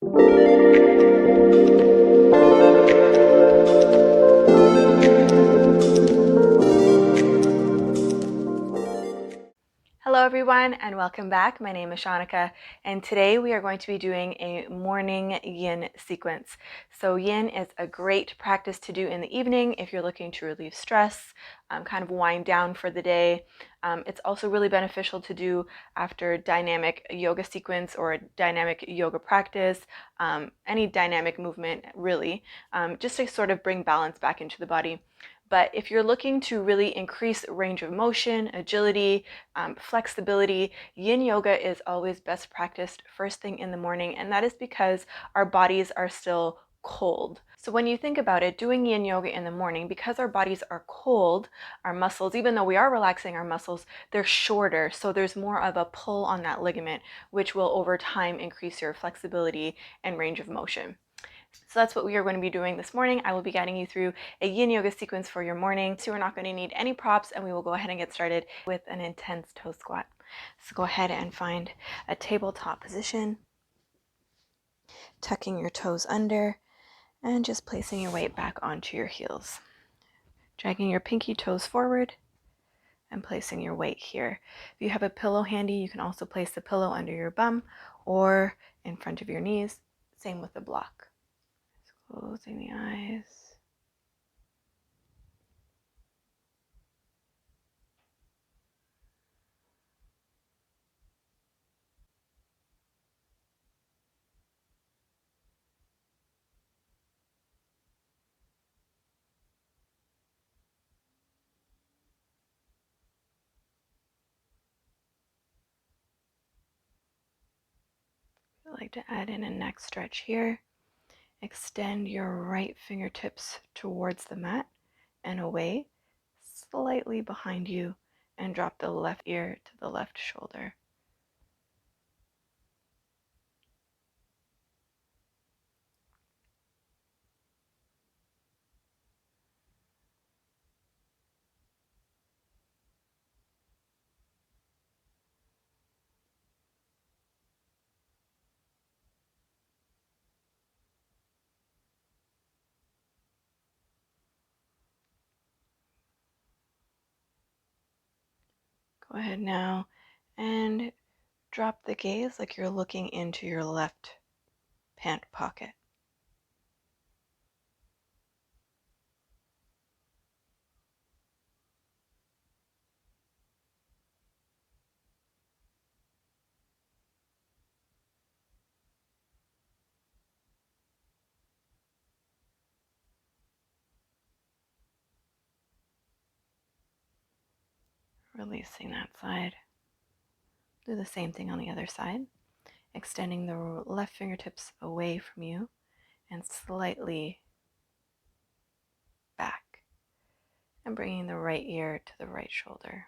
Hello everyone and welcome back. My name is Shanika and today we are going to be doing a morning yin sequence. So yin is a great practice to do in the evening if you're looking to relieve stress, kind of wind down for the day. It's also really beneficial to do after dynamic yoga sequence or dynamic yoga practice, any dynamic movement really, just to sort of bring balance back into the body. But if you're looking to really increase range of motion, agility, flexibility, yin yoga is always best practiced first thing in the morning, and that is because our bodies are still cold. So when you think about it, doing yin yoga in the morning, because our bodies are cold, our muscles, even though we are relaxing our muscles, they're shorter, so there's more of a pull on that ligament, which will over time increase your flexibility and range of motion. So that's what we are going to be doing this morning. I will be guiding you through a yin yoga sequence for your morning. So we're not going to need any props and we will go ahead and get started with an intense toe squat. So go ahead and find a tabletop position, tucking your toes under and just placing your weight back onto your heels. Dragging your pinky toes forward and placing your weight here. If you have a pillow handy, you can also place the pillow under your bum or in front of your knees. Same with the block. Closing the eyes. I'd like to add in a neck stretch here. Extend your right fingertips towards the mat and away, slightly behind you, and drop the left ear to the left shoulder. Go ahead now and drop the gaze like you're looking into your left pant pocket. Releasing that side. Do the same thing on the other side. Extending the left fingertips away from you and slightly back. And bringing the right ear to the right shoulder.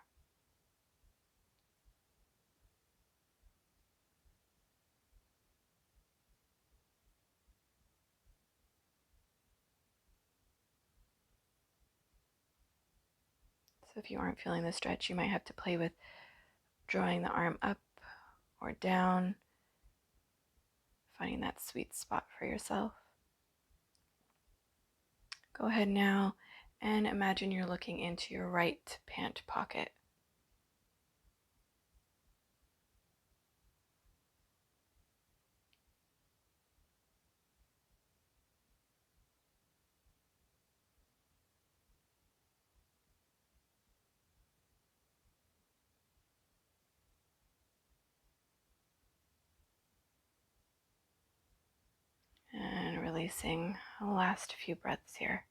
So if you aren't feeling the stretch, you might have to play with drawing the arm up or down, finding that sweet spot for yourself. Go ahead now and imagine you're looking into your right pant pocket. And releasing the last few breaths here.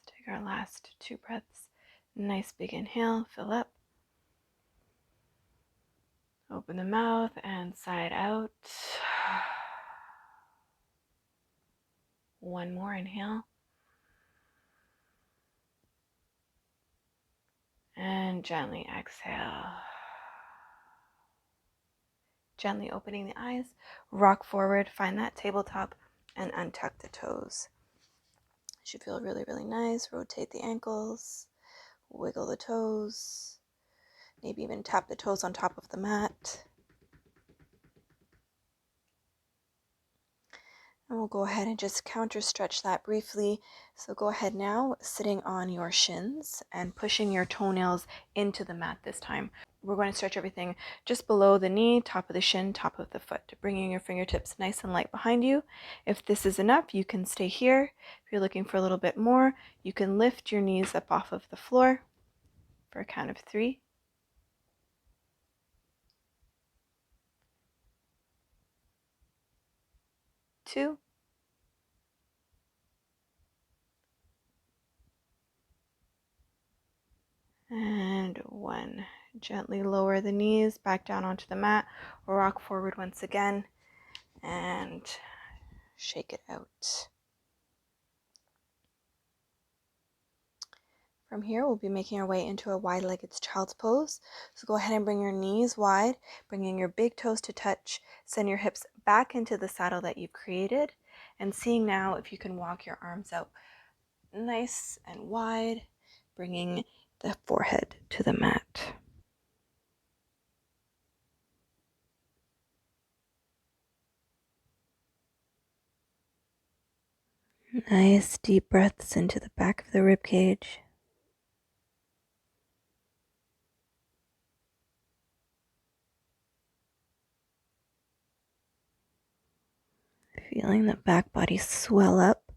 Let's take our last 2 breaths. Nice big inhale, fill up. Open the mouth and side out. one more inhale. And gently exhale. Gently opening the eyes, rock forward, find that tabletop, and untuck the toes. It should feel really, really nice. Rotate the ankles, wiggle the toes, maybe even tap the toes on top of the mat. And we'll go ahead and just counter stretch that briefly. So go ahead now, sitting on your shins and pushing your toenails into the mat this time. We're going to stretch everything just below the knee, top of the shin, top of the foot, bringing your fingertips nice and light behind you. If this is enough, you can stay here. If you're looking for a little bit more, you can lift your knees up off of the floor for a count of 3. 2. And 1. Gently lower the knees back down onto the mat. Rock forward once again and shake it out. From here, we'll be making our way into a wide-legged child's pose. So go ahead and bring your knees wide, bringing your big toes to touch. Send your hips back into the saddle that you've created. And seeing now if you can walk your arms out nice and wide, bringing the forehead to the mat. Nice deep breaths into the back of the rib cage. Feeling the back body swell up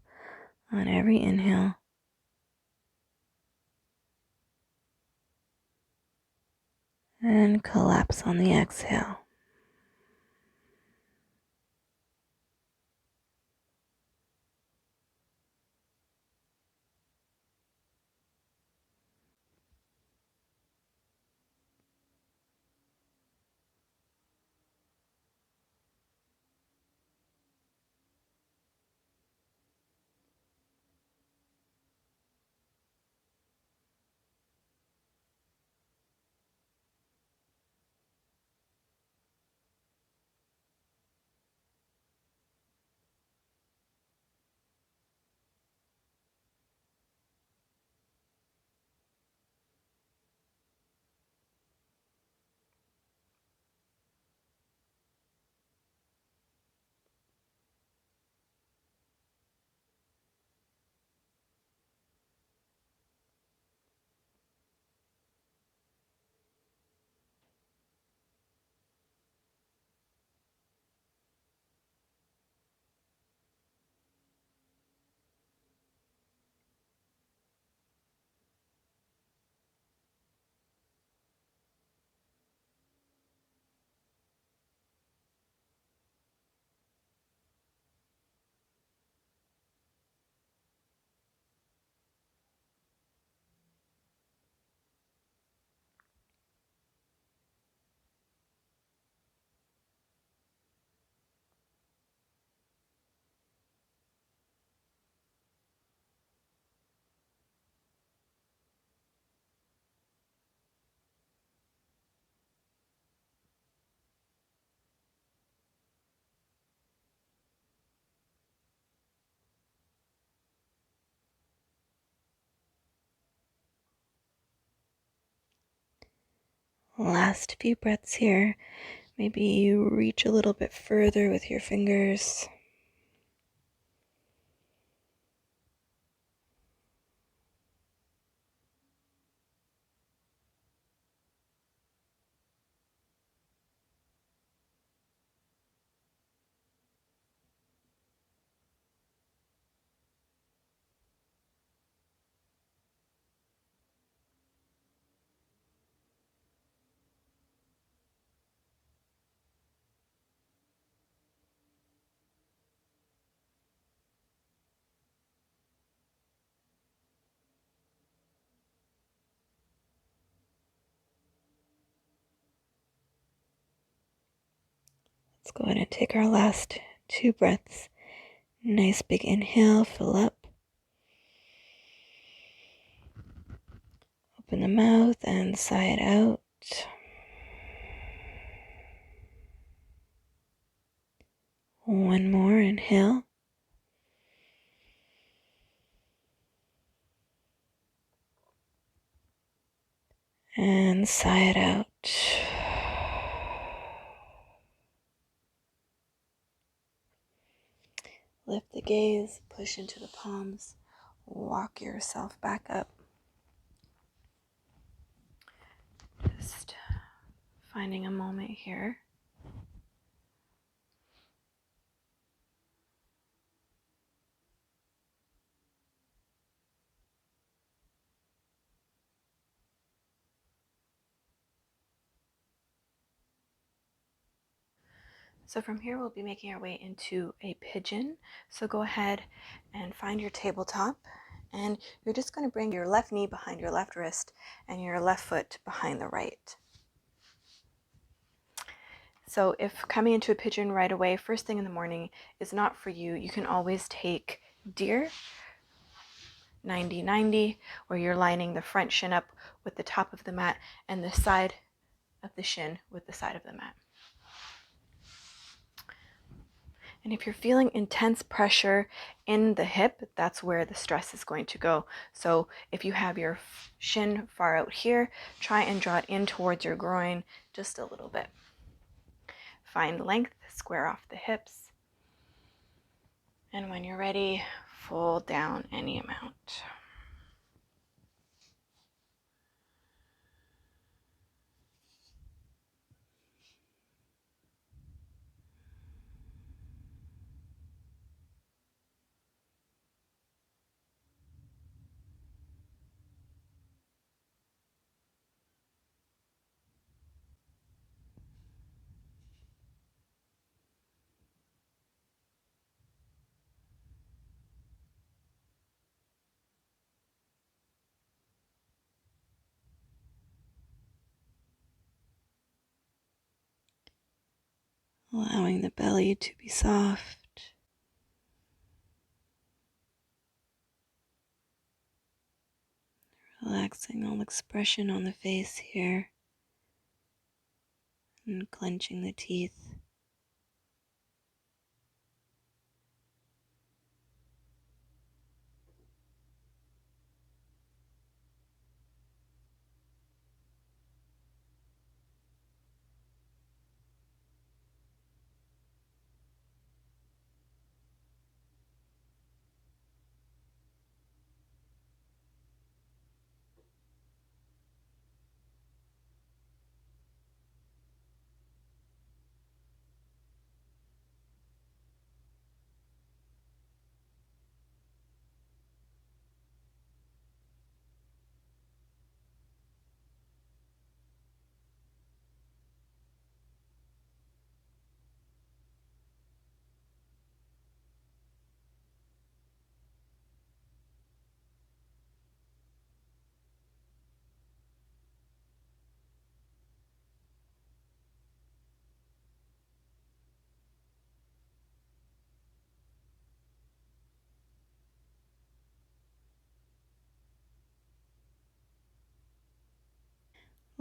on every inhale. And collapse on the exhale. Last few breaths here. Maybe you reach a little bit further with your fingers. Let's go ahead and take our last 2 breaths Nice big inhale, fill up. Open the mouth and sigh it out. One more, inhale. And sigh it out. Lift the gaze, push into the palms, walk yourself back up. Just finding a moment here. So from here, we'll be making our way into a pigeon. So go ahead and find your tabletop, and you're just going to bring your left knee behind your left wrist and your left foot behind the right. So if coming into a pigeon right away, first thing in the morning, is not for you, you can always take deer, 90-90, where you're lining the front shin up with the top of the mat and the side of the shin with the side of the mat. And if you're feeling intense pressure in the hip, that's where the stress is going to go. So if you have your shin far out here, try and draw it in towards your groin just a little bit. Find length, square off the hips. And when you're ready, fold down any amount. Allowing the belly to be soft. Relaxing all expression on the face here. And clenching the teeth.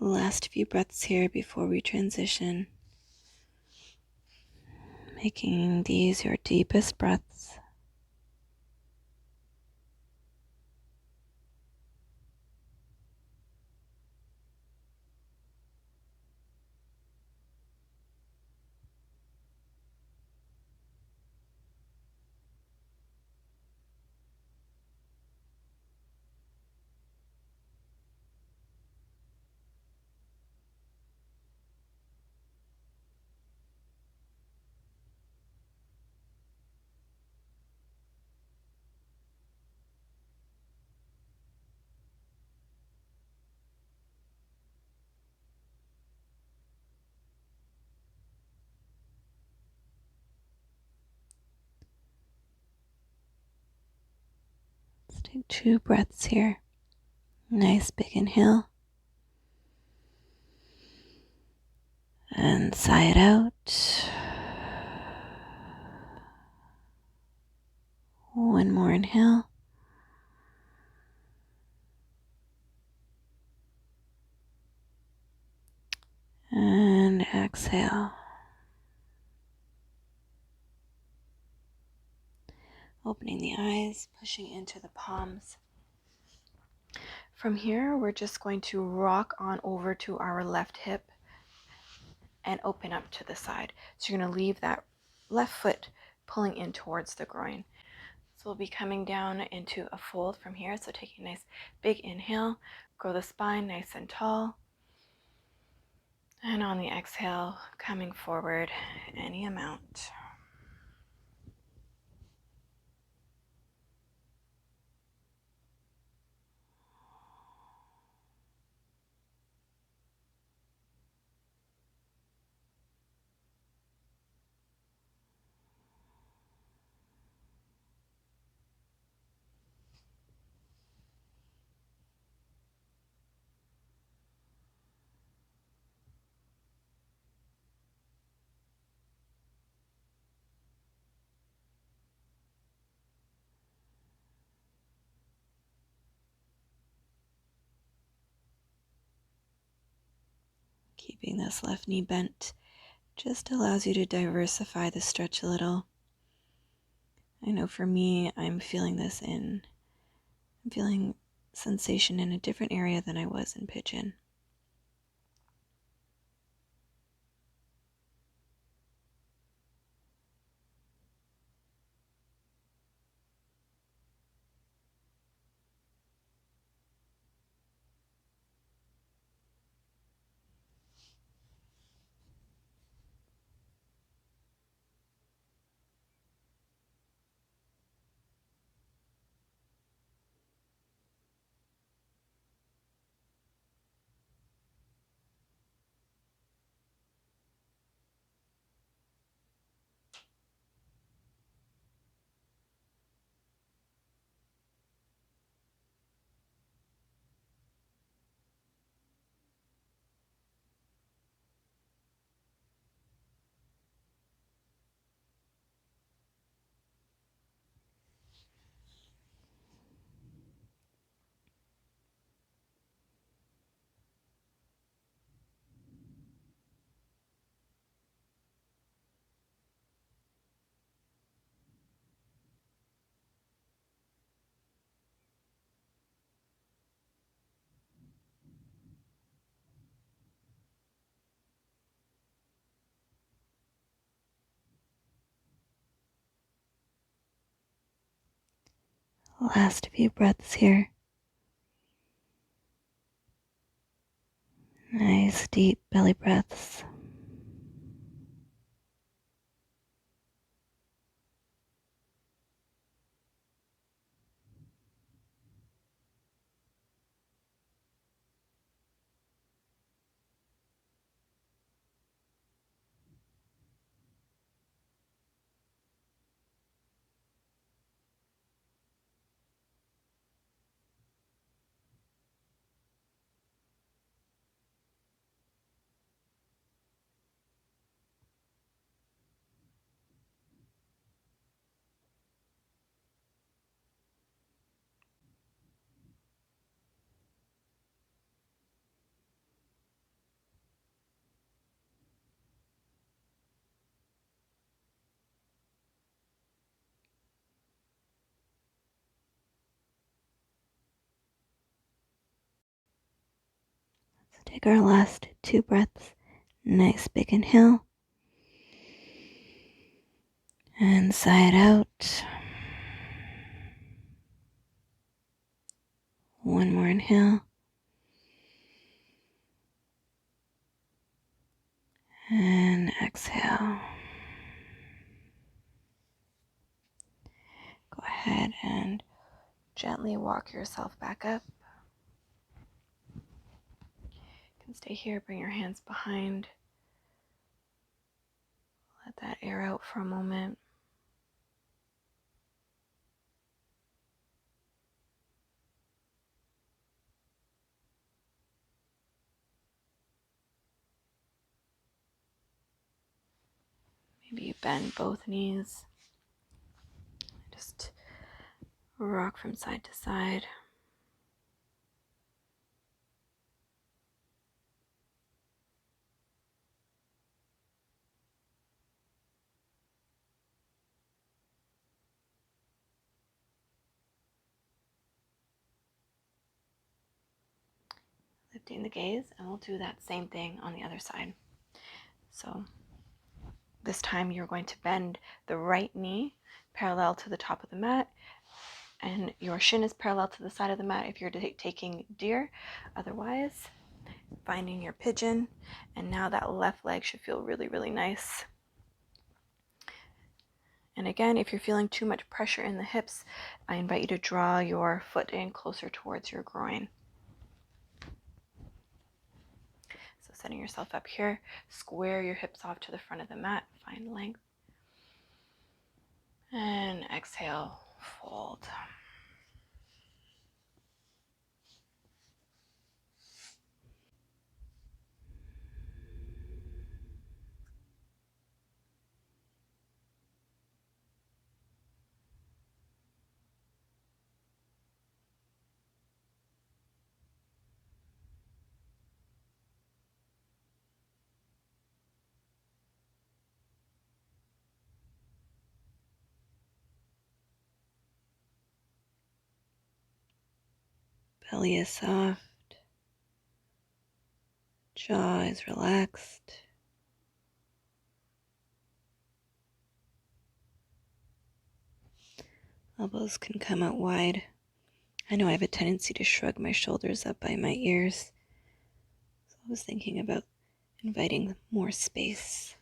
Last few breaths here before we transition. Making these your deepest breaths. Let's take 2 breaths here. Nice big inhale. And sigh it out. One more inhale. And exhale. Opening the eyes, pushing into the palms. From here, we're just going to rock on over to our left hip and open up to the side. So you're going to leave that left foot pulling in towards the groin. So we'll be coming down into a fold from here. So taking a nice big inhale, grow the spine nice and tall. And on the exhale, coming forward any amount. Keeping this left knee bent just allows you to diversify the stretch a little. I know for me, I'm feeling sensation in a different area than I was in pigeon. Last few breaths here. Nice deep belly breaths. So take our last 2 breaths. Nice big inhale. And sigh it out. One more inhale. And exhale. Go ahead and gently walk yourself back up. You can stay here, bring your hands behind. Let that air out for a moment. Maybe you bend both knees. Just rock from side to side. Lifting the gaze, and we'll do that same thing on the other side. So this time you're going to bend the right knee parallel to the top of the mat, and your shin is parallel to the side of the mat if you're taking deer. Otherwise, finding your pigeon, and now that left leg should feel really, really nice. And again, if you're feeling too much pressure in the hips, I invite you to draw your foot in closer towards your groin. So setting yourself up here, square your hips off to the front of the mat, find length. And exhale, fold. Belly is soft. Jaw is relaxed. Elbows can come out wide. I know I have a tendency to shrug my shoulders up by my ears. So I was thinking about inviting more space.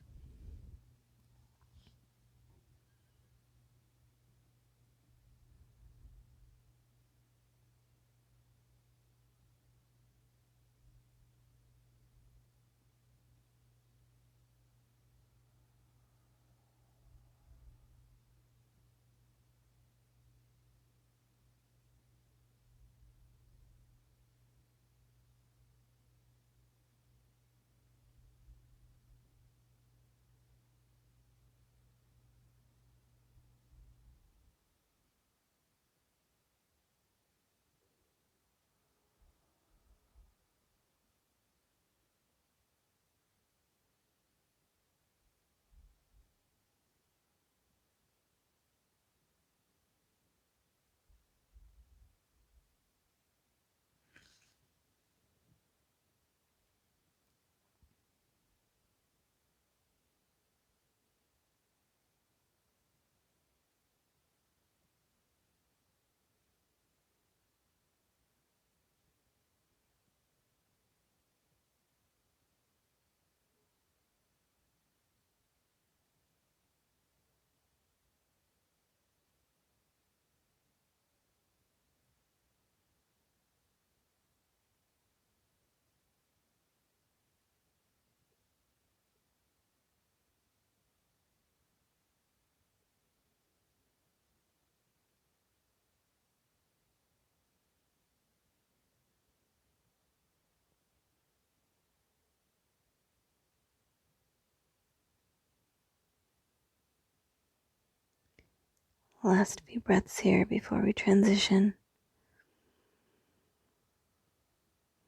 Last few breaths here before we transition.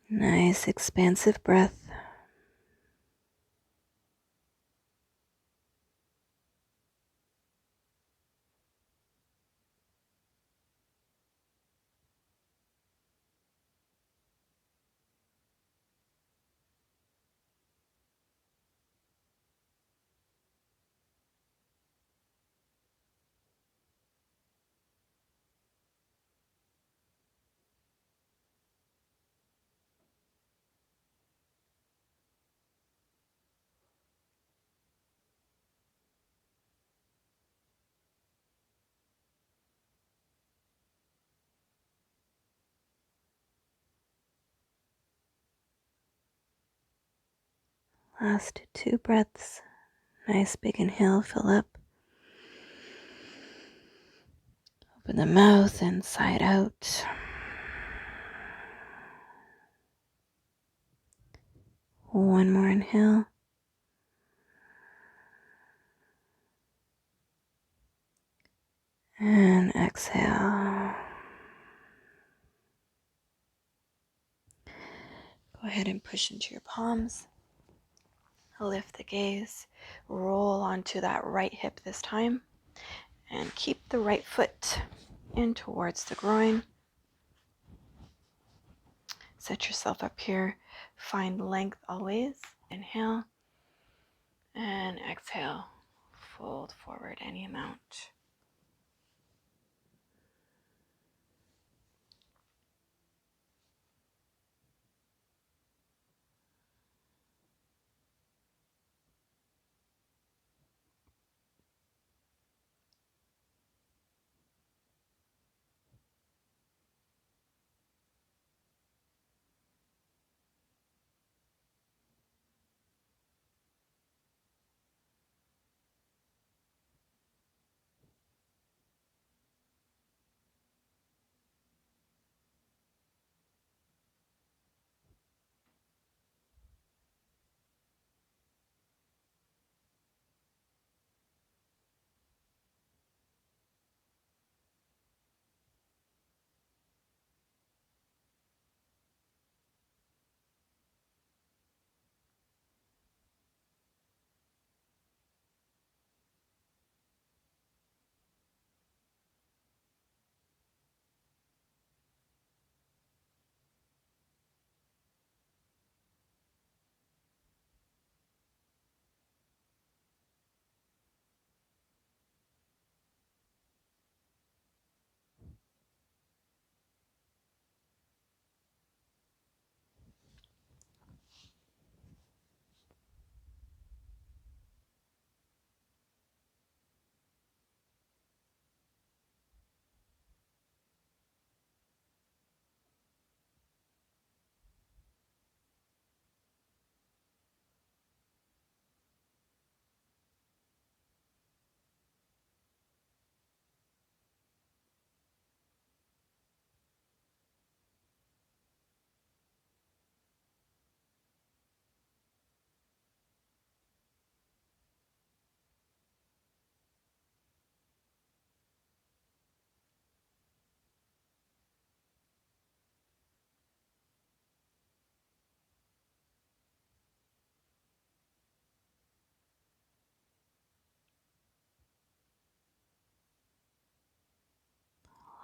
Nice expansive breath. Last 2 breaths. Nice big inhale, fill up. Open the mouth and sigh out. One more inhale. And exhale. ahead and push into your palms. Lift the gaze, roll onto that right hip this time, and keep the right foot in towards the groin. Set yourself up here. Find length always. Inhale and exhale. Fold forward any amount.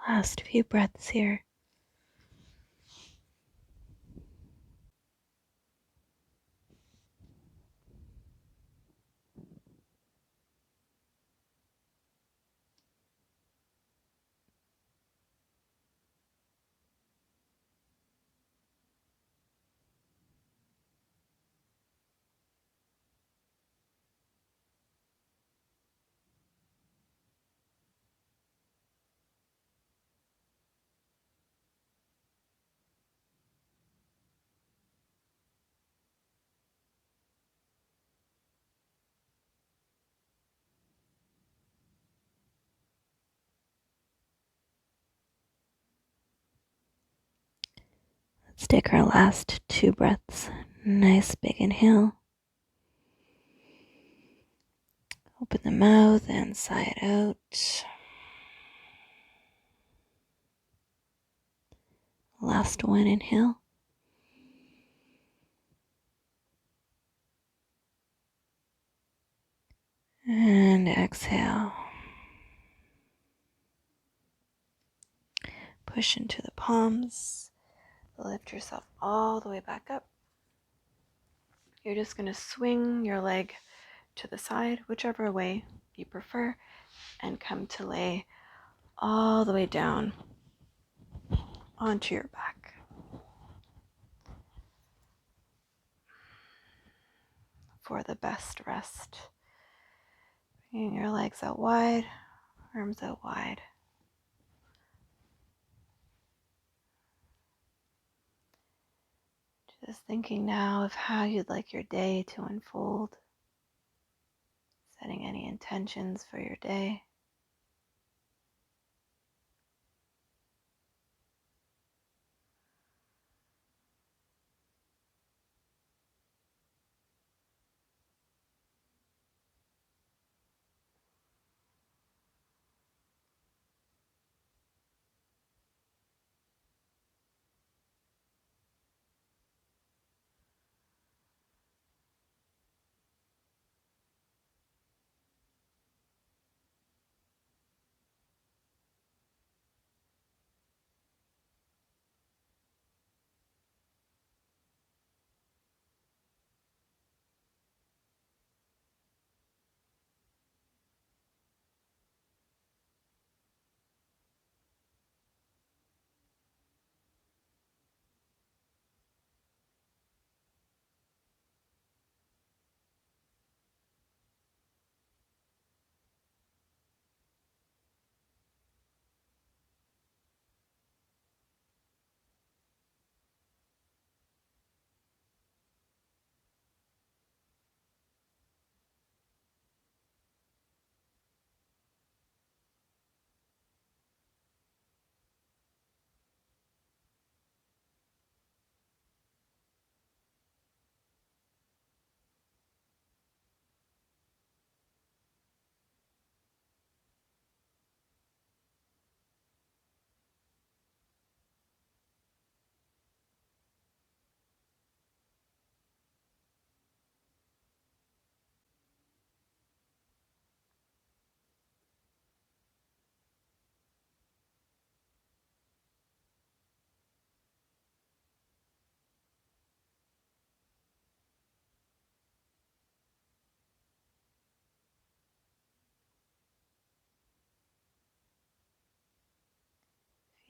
Last few breaths here. Let's take our last 2 breaths. Nice big inhale. Open the mouth and sigh it out. Last one, inhale. And exhale. Push into the palms. Lift yourself all the way back up. You're just going to swing your leg to the side, whichever way you prefer, and come to lay all the way down onto your back. For the best rest. Bringing your legs out wide, arms out wide. Just thinking now of how you'd like your day to unfold. Setting any intentions for your day.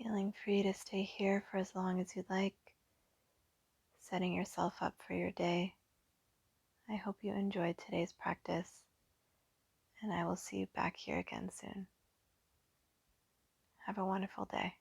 Feeling free to stay here for as long as you'd like, setting yourself up for your day. I hope you enjoyed today's practice, and I will see you back here again soon. Have a wonderful day.